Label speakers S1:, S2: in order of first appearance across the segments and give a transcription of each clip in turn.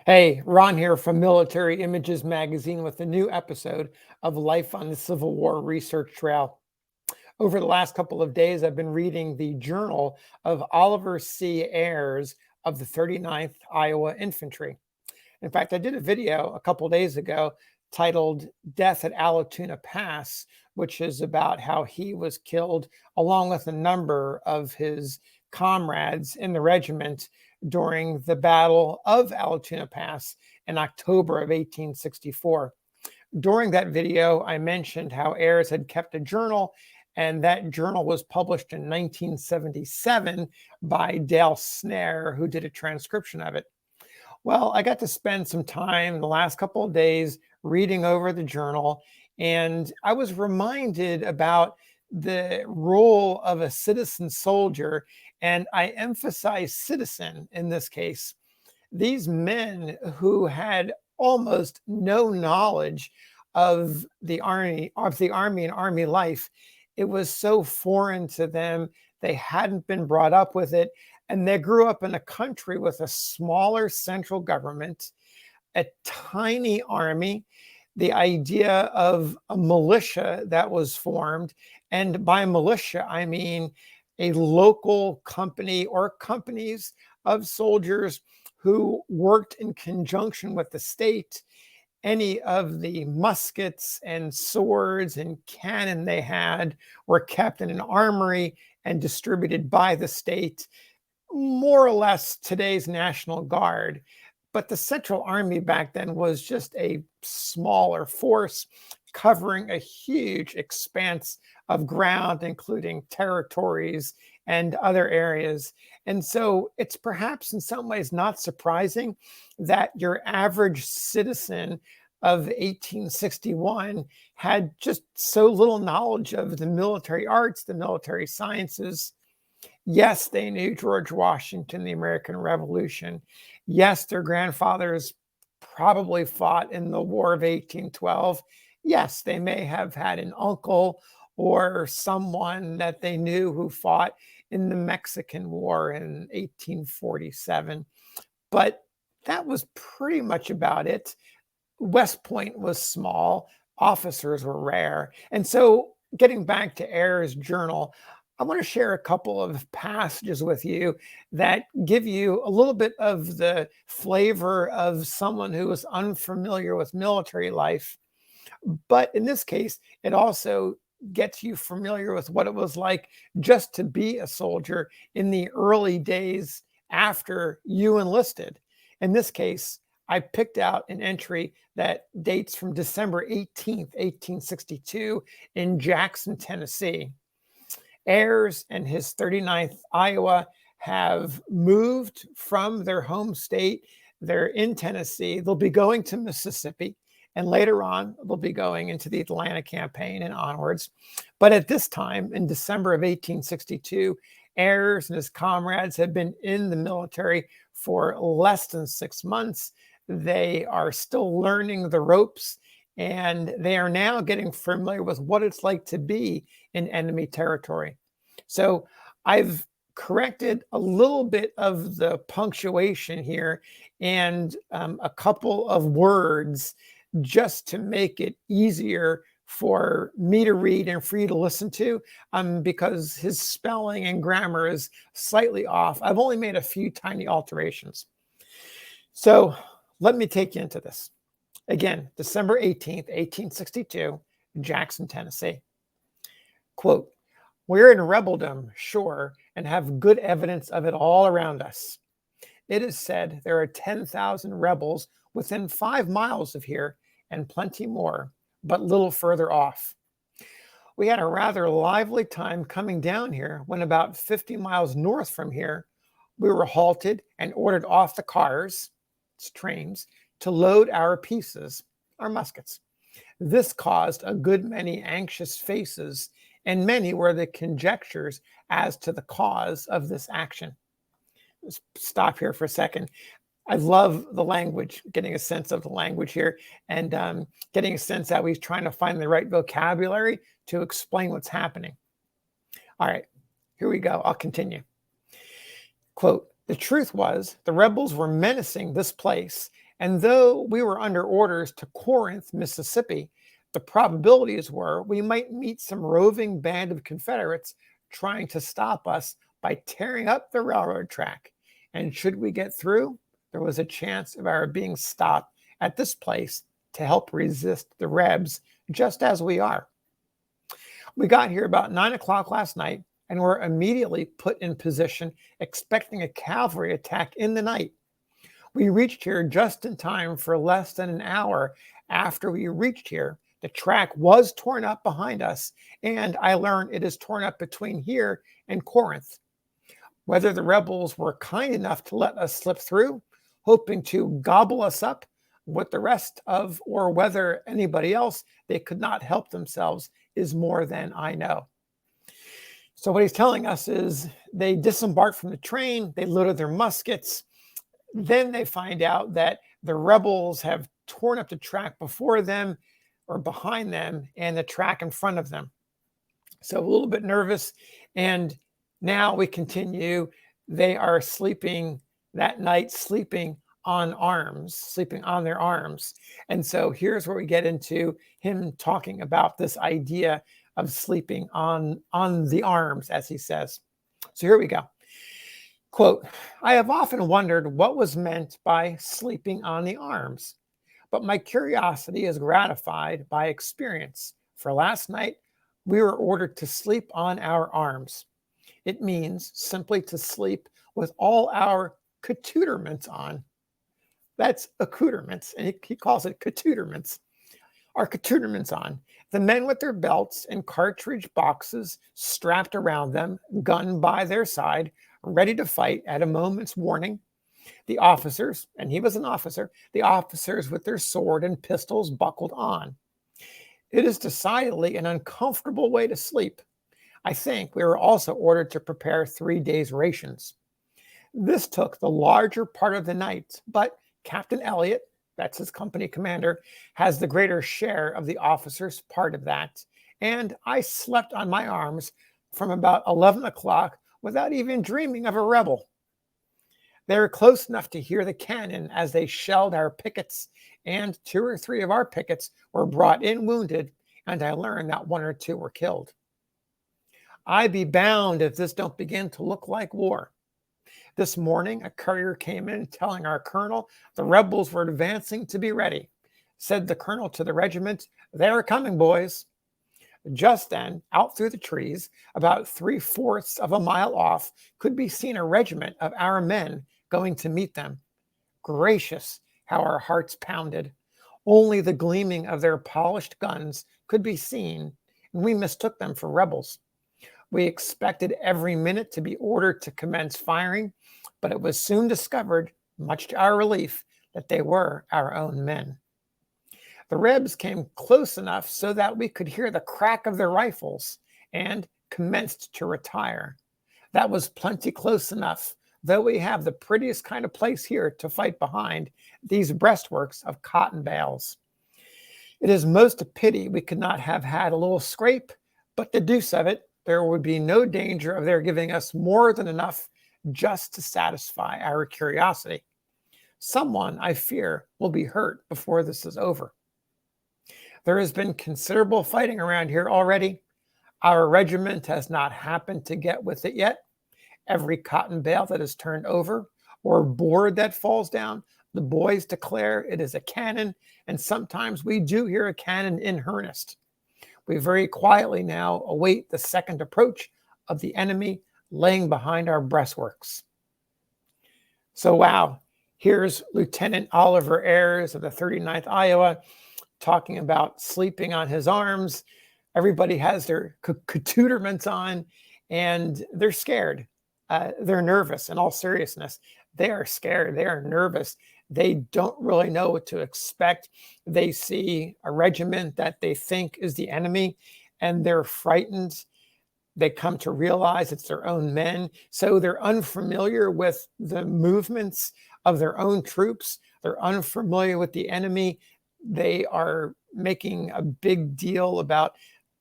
S1: Hey, Ron here from Military Images Magazine with a new episode of Life on the Civil War Research Trail. Over the last couple of days, I've been reading the journal of Oliver C. Ayres of the 39th Iowa Infantry. In fact, I did a video a couple days ago titled Death at Allatoona Pass, which is about how he was killed along with a number of his comrades in the regiment during the Battle of Allatoona Pass in October of 1864. During that video, I mentioned how Ayres had kept a journal, and that journal was published in 1977 by Dale Snare, who did a transcription of it. Well, I got to spend some time the last couple of days reading over the journal, and I was reminded about the role of a citizen soldier, and I emphasize citizen in this case. These men who had almost no knowledge of the army, and army life, it was so foreign to them. They hadn't been brought up with it, and they grew up in a country with a smaller central government, a tiny army, the idea of a militia that was formed. And by militia, I mean a local company or companies of soldiers who worked in conjunction with the state. Any of the muskets and swords and cannon they had were kept in an armory and distributed by the state, more or less today's National Guard. But the Central Army back then was just a smaller force covering a huge expanse of ground, including territories and other areas. And so it's perhaps in some ways not surprising that your average citizen of 1861 had just so little knowledge of the military arts, the military sciences. Yes, they knew George Washington, the American Revolution. Yes, their grandfathers probably fought in the War of 1812. Yes, they may have had an uncle or someone that they knew who fought in the Mexican War in 1847. But that was pretty much about it. West Point was small, officers were rare. And so getting back to Ayres' journal, I want to share a couple of passages with you that give you a little bit of the flavor of someone who is unfamiliar with military life. But in this case, it also gets you familiar with what it was like just to be a soldier in the early days after you enlisted. In this case, I picked out an entry that dates from December 18th, 1862 in Jackson, Tennessee. Ayres and his 39th Iowa have moved from their home state. They're in Tennessee. They'll be going to Mississippi, and later on, they'll be going into the Atlanta campaign and onwards. But at this time, in December of 1862, Ayres and his comrades had been in the military for less than 6 months. They are still learning the ropes, and they are now getting familiar with what it's like to be in enemy territory. So I've corrected a little bit of the punctuation here and a couple of words just to make it easier for me to read and for you to listen to, because his spelling and grammar is slightly off. I've only made a few tiny alterations. So let me take you into this. Again, December 18th, 1862, Jackson, Tennessee. Quote, "We're in rebeldom, sure, and have good evidence of it all around us. It is said there are 10,000 rebels within 5 miles of here and plenty more, but little further off. We had a rather lively time coming down here when about 50 miles north from here, we were halted and ordered off the cars, trains, to load our pieces, our muskets. This caused a good many anxious faces, and many were the conjectures as to the cause of this action." Let's stop here for a second. I love the language, getting a sense of the language here, and getting a sense that he's trying to find the right vocabulary to explain what's happening. All right, here we go. I'll continue. Quote, "The truth was the rebels were menacing this place And though we were under orders to Corinth, Mississippi, the probabilities were we might meet some roving band of Confederates trying to stop us by tearing up the railroad track. And should we get through, there was a chance of our being stopped at this place to help resist the Rebs, just as we are. We got here about 9 o'clock last night and were immediately put in position, expecting a cavalry attack in the night. We reached here just in time for less than an hour after we reached here. The track was torn up behind us, and I learned it is torn up between here and Corinth. Whether the rebels were kind enough to let us slip through, hoping to gobble us up with the rest of, or whether anybody else, they could not help themselves, is more than I know. So what he's telling us is they disembarked from the train, they loaded their muskets, then they find out that the rebels have torn up the track before them or behind them and the track in front of them. So a little bit nervous. And now we continue. They are sleeping that night, sleeping on arms, sleeping on their arms. And so here's where we get into him talking about this idea of sleeping on the arms, as he says. So here we go. Quote, I have often wondered what was meant by sleeping on the arms, but my curiosity is gratified by experience. For last night, we were ordered to sleep on our arms. It means simply to sleep with all our cutooterments on. That's accoutrements, and he calls it cutooterments. Our cutooterments on. The men with their belts and cartridge boxes strapped around them, gun by their side, ready to fight at a moment's warning. The officers, and he was an officer, the officers with their sword and pistols buckled on. It is decidedly an uncomfortable way to sleep. I think we were also ordered to prepare 3 days' rations. This took the larger part of the night, but Captain Elliott, that's his company commander, has the greater share of the officers' part of that, and I slept on my arms from about 11 o'clock without even dreaming of a rebel. They were close enough to hear the cannon as they shelled our pickets, and 2 or 3 of our pickets were brought in wounded, and I learned that 1 or 2 were killed. I be bound if this don't begin to look like war. This morning, a courier came in telling our colonel the rebels were advancing to be ready. Said the colonel to the regiment, they are coming, boys. Just then, out through the trees, about 3/4 of a mile off, could be seen a regiment of our men going to meet them. Gracious, how our hearts pounded. Only the gleaming of their polished guns could be seen, and we mistook them for rebels. We expected every minute to be ordered to commence firing, but it was soon discovered, much to our relief, that they were our own men. The Rebs came close enough so that we could hear the crack of their rifles and commenced to retire. That was plenty close enough, though we have the prettiest kind of place here to fight behind, these breastworks of cotton bales. It is most a pity we could not have had a little scrape, but the deuce of it, there would be no danger of their giving us more than enough just to satisfy our curiosity. Someone, I fear, will be hurt before this is over. There has been considerable fighting around here already. Our regiment has not happened to get with it yet. Every cotton bale that is turned over or board that falls down, the boys declare it is a cannon, and sometimes we do hear a cannon in earnest. We very quietly now await the second approach of the enemy laying behind our breastworks. So, wow, here's Lieutenant Oliver Ayres of the 39th Iowa talking about sleeping on his arms. Everybody has their cutooterments on, and they're scared. They're nervous. In all seriousness, they are scared. They are nervous. They don't really know what to expect. They see a regiment that they think is the enemy, and they're frightened. They come to realize it's their own men. So they're unfamiliar with the movements of their own troops. They're unfamiliar with the enemy. They are making a big deal about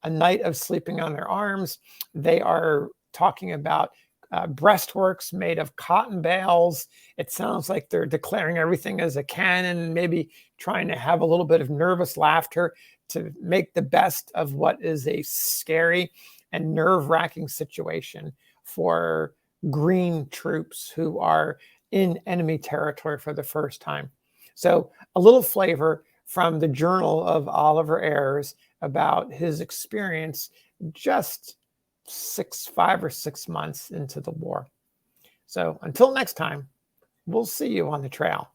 S1: a night of sleeping on their arms. They are talking about breastworks made of cotton bales. It sounds like they're declaring everything as a cannon, maybe trying to have a little bit of nervous laughter to make the best of what is a scary and nerve-wracking situation for green troops who are in enemy territory for the first time. So a little flavor from the journal of Oliver Ayres about his experience just 5 or 6 months into the war. So until next time, we'll see you on the trail.